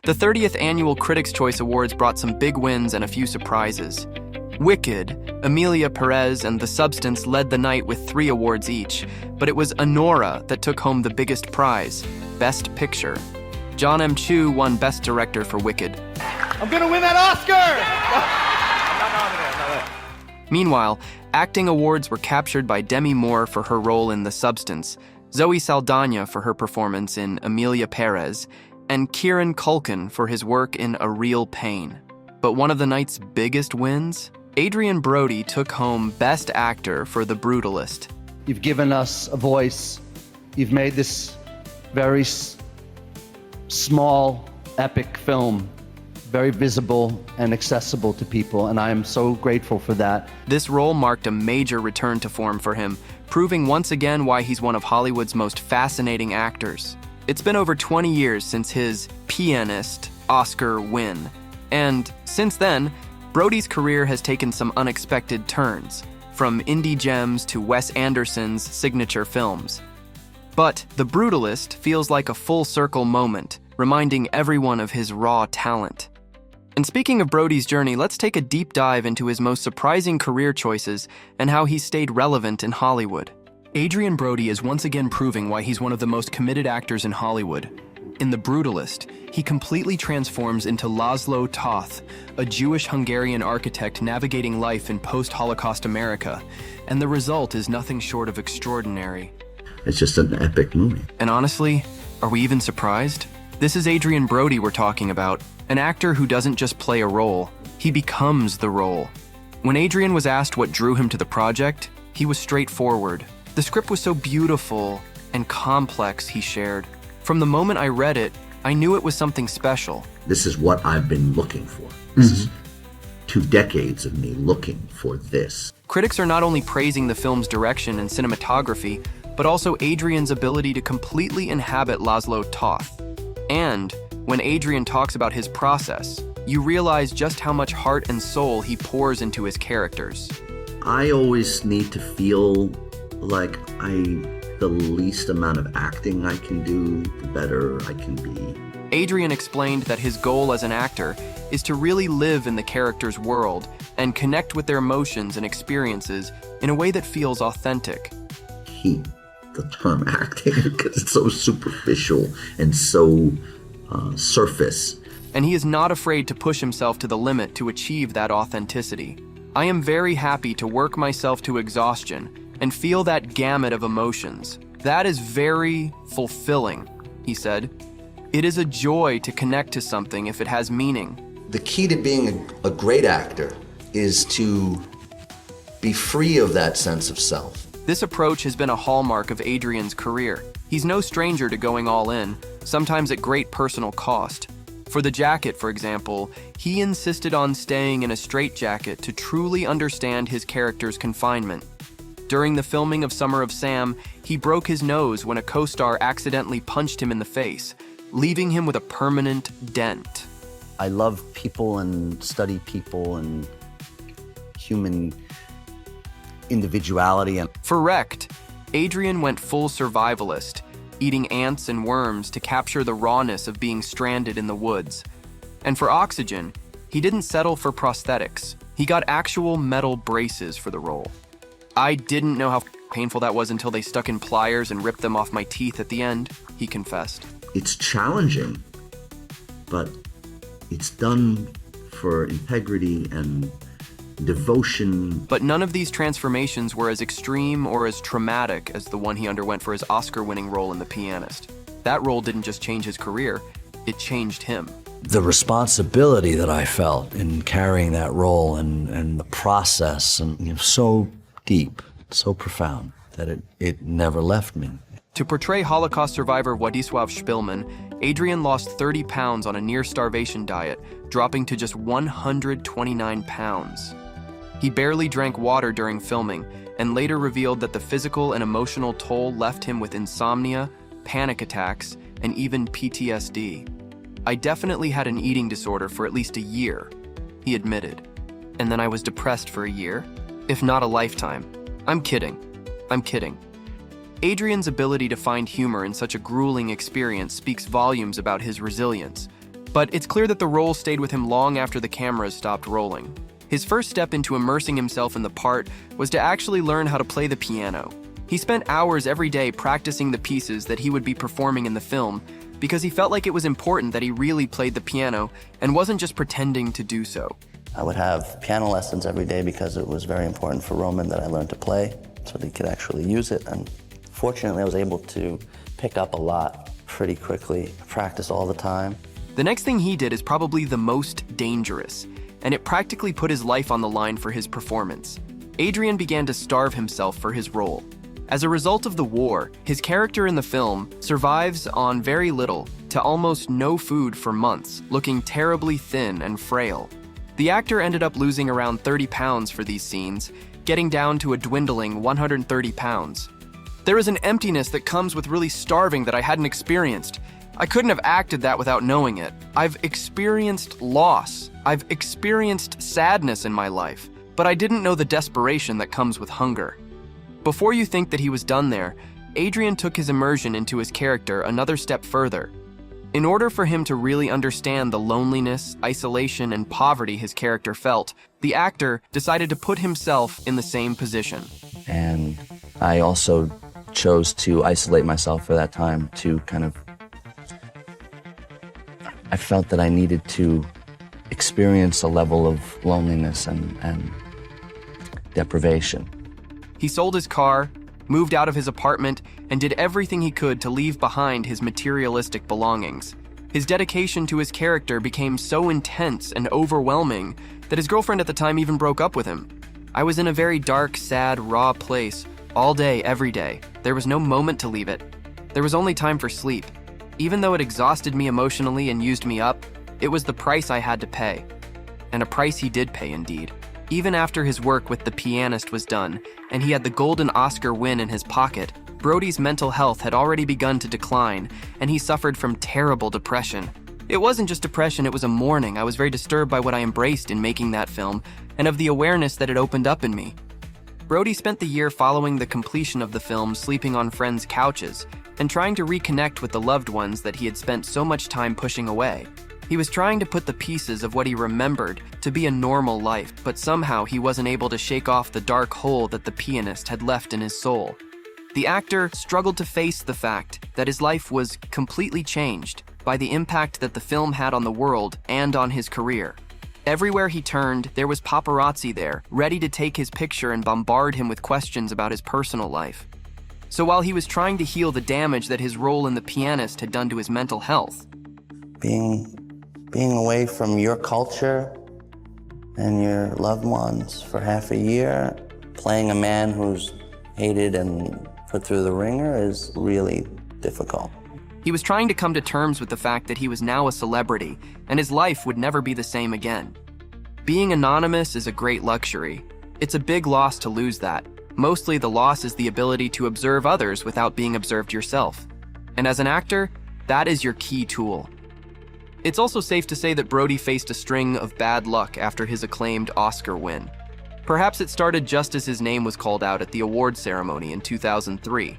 The 30th Annual Critics' Choice Awards brought some big wins and a few surprises. Wicked, Emilia Pérez, and The Substance led the night with 3 awards each, but it was Anora that took home the biggest prize, Best Picture. John M. Chu won Best Director for Wicked. I'm gonna win that Oscar! I'm not nominated. Meanwhile, acting awards were captured by Demi Moore for her role in The Substance, Zoe Saldaña for her performance in Emilia Pérez, and Kieran Culkin for his work in A Real Pain. But one of the night's biggest wins? Adrien Brody took home Best Actor for The Brutalist. You've given us a voice. You've made this very small, epic film very visible and accessible to people, and I am so grateful for that. This role marked a major return to form for him, proving once again why he's one of Hollywood's most fascinating actors. It's been over 20 years since his Pianist Oscar win, and since then, Brody's career has taken some unexpected turns, from indie gems to Wes Anderson's signature films. But The Brutalist feels like a full-circle moment, reminding everyone of his raw talent. And speaking of Brody's journey, let's take a deep dive into his most surprising career choices and how he stayed relevant in Hollywood. Adrien Brody is once again proving why he's one of the most committed actors in Hollywood. In The Brutalist, he completely transforms into Laszlo Toth, a Jewish-Hungarian architect navigating life in post-Holocaust America, and the result is nothing short of extraordinary. It's just an epic movie. And honestly, are we even surprised? This is Adrien Brody we're talking about, an actor who doesn't just play a role, he becomes the role. When Adrien was asked what drew him to the project, he was straightforward. The script was so beautiful and complex, he shared. From the moment I read it, I knew it was something special. This is what I've been looking for. This is 2 decades of me looking for this. Critics are not only praising the film's direction and cinematography, but also Adrien's ability to completely inhabit Laszlo Toth. And when Adrien talks about his process, you realize just how much heart and soul he pours into his characters. I always need to feel like the least amount of acting I can do, the better I can be. Adrien explained that his goal as an actor is to really live in the character's world and connect with their emotions and experiences in a way that feels authentic. Hate the term acting because it's so superficial and so surface. And he is not afraid to push himself to the limit to achieve that authenticity. I am very happy to work myself to exhaustion and feel that gamut of emotions. That is very fulfilling, he said. It is a joy to connect to something if it has meaning. The key to being a great actor is to be free of that sense of self. This approach has been a hallmark of Adrien's career. He's no stranger to going all in, sometimes at great personal cost. For The Jacket, for example, he insisted on staying in a straitjacket to truly understand his character's confinement. During the filming of Summer of Sam, he broke his nose when a co-star accidentally punched him in the face, leaving him with a permanent dent. I love people and study people and human individuality. And For Wrecked, Adrien went full survivalist, eating ants and worms to capture the rawness of being stranded in the woods. And for Oxygen, he didn't settle for prosthetics. He got actual metal braces for the role. I didn't know how painful that was until they stuck in pliers and ripped them off my teeth at the end, he confessed. It's challenging, but it's done for integrity and devotion. But none of these transformations were as extreme or as traumatic as the one he underwent for his Oscar-winning role in The Pianist. That role didn't just change his career, it changed him. The responsibility that I felt in carrying that role and the process, and so deep, so profound, that it never left me. To portray Holocaust survivor Władysław Szpilman, Adrien lost 30 pounds on a near-starvation diet, dropping to just 129 pounds. He barely drank water during filming, and later revealed that the physical and emotional toll left him with insomnia, panic attacks, and even PTSD. I definitely had an eating disorder for at least a year, he admitted. And then I was depressed for a year, if not a lifetime. I'm kidding. Adrien's ability to find humor in such a grueling experience speaks volumes about his resilience. but it's clear that the role stayed with him long after the cameras stopped rolling. His first step into immersing himself in the part was to actually learn how to play the piano. He spent hours every day practicing the pieces that he would be performing in the film because he felt like it was important that he really played the piano and wasn't just pretending to do so. I would have piano lessons every day because it was very important for Roman that I learn to play so that he could actually use it. And fortunately, I was able to pick up a lot pretty quickly, practice all the time. The next thing he did is probably the most dangerous, and it practically put his life on the line for his performance. Adrien began to starve himself for his role. As a result of the war, his character in the film survives on very little to almost no food for months, looking terribly thin and frail. The actor ended up losing around 30 pounds for these scenes, getting down to a dwindling 130 pounds. There is an emptiness that comes with really starving that I hadn't experienced. I couldn't have acted that without knowing it. I've experienced loss. I've experienced sadness in my life, but I didn't know the desperation that comes with hunger. Before you think that he was done there, Adrien took his immersion into his character another step further. In order for him to really understand the loneliness, isolation, and poverty his character felt, the actor decided to put himself in the same position. And I also chose to isolate myself for that time to I felt that I needed to experience a level of loneliness and deprivation. He sold his car, moved out of his apartment, and did everything he could to leave behind his materialistic belongings. His dedication to his character became so intense and overwhelming that his girlfriend at the time even broke up with him. I was in a very dark, sad, raw place all day, every day. There was no moment to leave it. There was only time for sleep. Even though it exhausted me emotionally and used me up, it was the price I had to pay. And a price he did pay indeed. Even after his work with The Pianist was done, and he had the Golden Oscar win in his pocket, Brody's mental health had already begun to decline, and he suffered from terrible depression. It wasn't just depression, it was a mourning. I was very disturbed by what I embraced in making that film, and of the awareness that it opened up in me. Brody spent the year following the completion of the film sleeping on friends' couches, and trying to reconnect with the loved ones that he had spent so much time pushing away. He was trying to put the pieces of what he remembered to be a normal life, but somehow he wasn't able to shake off the dark hole that The Pianist had left in his soul. The actor struggled to face the fact that his life was completely changed by the impact that the film had on the world and on his career. Everywhere he turned, there was paparazzi there, ready to take his picture and bombard him with questions about his personal life. So while he was trying to heal the damage that his role in The Pianist had done to his mental health, Being away from your culture and your loved ones for half a year, playing a man who's hated and put through the ringer is really difficult. he was trying to come to terms with the fact that he was now a celebrity and his life would never be the same again. Being anonymous is a great luxury. It's a big loss to lose that. Mostly the loss is the ability to observe others without being observed yourself. And as an actor, that is your key tool. It's also safe to say that Brody faced a string of bad luck after his acclaimed Oscar win. Perhaps it started just as his name was called out at the award ceremony in 2003.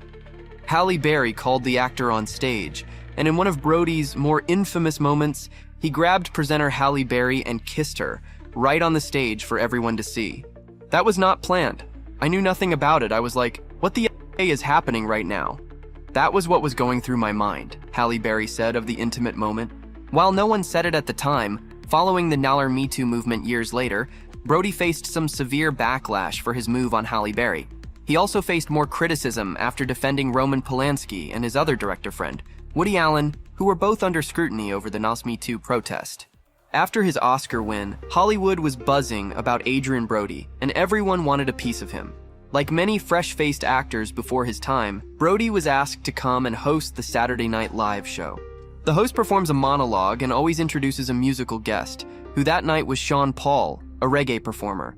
Halle Berry called the actor on stage, and in one of Brody's more infamous moments, he grabbed presenter Halle Berry and kissed her, right on the stage for everyone to see. That was not planned. I knew nothing about it. I was like, what the A is happening right now? That was what was going through my mind, Halle Berry said of the intimate moment. While no one said it at the time, following the Naller Me Too movement years later, Brody faced some severe backlash for his move on Halle Berry. He also faced more criticism after defending Roman Polanski and his other director friend, Woody Allen, who were both under scrutiny over the Naller Me Too protest. After his Oscar win, Hollywood was buzzing about Adrien Brody, and everyone wanted a piece of him. Like many fresh-faced actors before his time, Brody was asked to come and host the Saturday Night Live show. The host performs a monologue and always introduces a musical guest, who that night was Sean Paul, a reggae performer.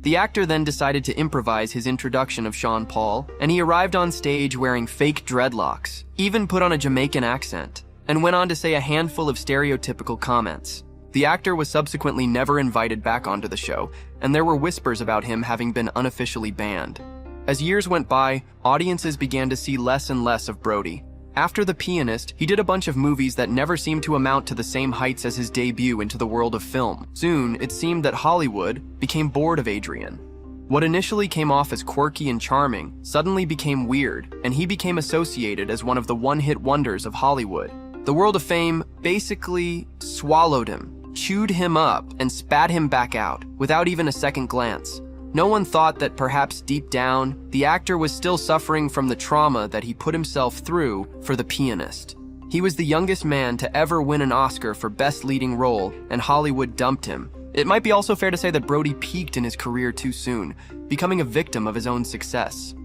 The actor then decided to improvise his introduction of Sean Paul, and he arrived on stage wearing fake dreadlocks, even put on a Jamaican accent, and went on to say a handful of stereotypical comments. The actor was subsequently never invited back onto the show, and there were whispers about him having been unofficially banned. As years went by, audiences began to see less and less of Brody. After The Pianist, he did a bunch of movies that never seemed to amount to the same heights as his debut into the world of film. Soon, it seemed that Hollywood became bored of Adrien. What initially came off as quirky and charming suddenly became weird, and he became associated as one of the one-hit wonders of Hollywood. The world of fame basically swallowed him, chewed him up, and spat him back out, without even a second glance. No one thought that perhaps deep down, the actor was still suffering from the trauma that he put himself through for The Pianist. He was the youngest man to ever win an Oscar for Best Leading Role, and Hollywood dumped him. It might be also fair to say that Brody peaked in his career too soon, becoming a victim of his own success.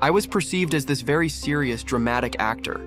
I was perceived as this very serious, dramatic actor,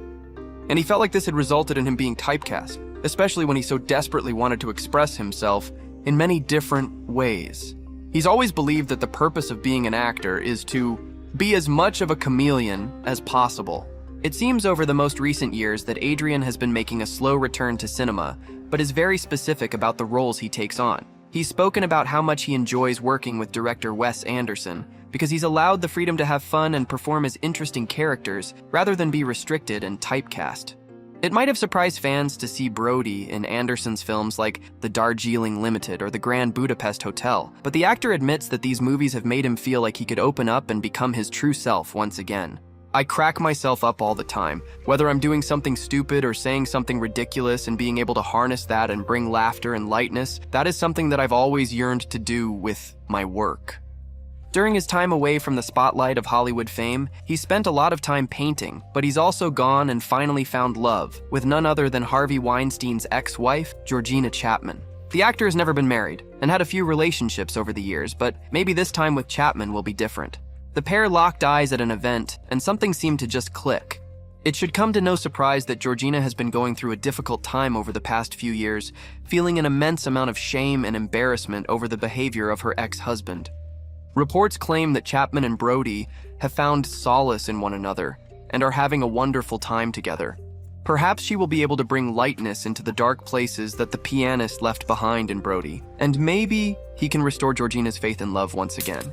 and he felt like this had resulted in him being typecast, especially when he so desperately wanted to express himself in many different ways. He's always believed that the purpose of being an actor is to be as much of a chameleon as possible. It seems over the most recent years that Adrien has been making a slow return to cinema, but is very specific about the roles he takes on. He's spoken about how much he enjoys working with director Wes Anderson, because he's allowed the freedom to have fun and perform as interesting characters, rather than be restricted and typecast. It might have surprised fans to see Brody in Anderson's films like The Darjeeling Limited or The Grand Budapest Hotel, but the actor admits that these movies have made him feel like he could open up and become his true self once again. I crack myself up all the time, whether I'm doing something stupid or saying something ridiculous, and being able to harness that and bring laughter and lightness, that is something that I've always yearned to do with my work. During his time away from the spotlight of Hollywood fame, he spent a lot of time painting, but he's also gone and finally found love with none other than Harvey Weinstein's ex-wife, Georgina Chapman. The actor has never been married and had a few relationships over the years, but maybe this time with Chapman will be different. The pair locked eyes at an event, and something seemed to just click. It should come to no surprise that Georgina has been going through a difficult time over the past few years, feeling an immense amount of shame and embarrassment over the behavior of her ex-husband. Reports claim that Chapman and Brody have found solace in one another and are having a wonderful time together. Perhaps she will be able to bring lightness into the dark places that the pianist left behind in Brody, and maybe he can restore Georgina's faith in love once again.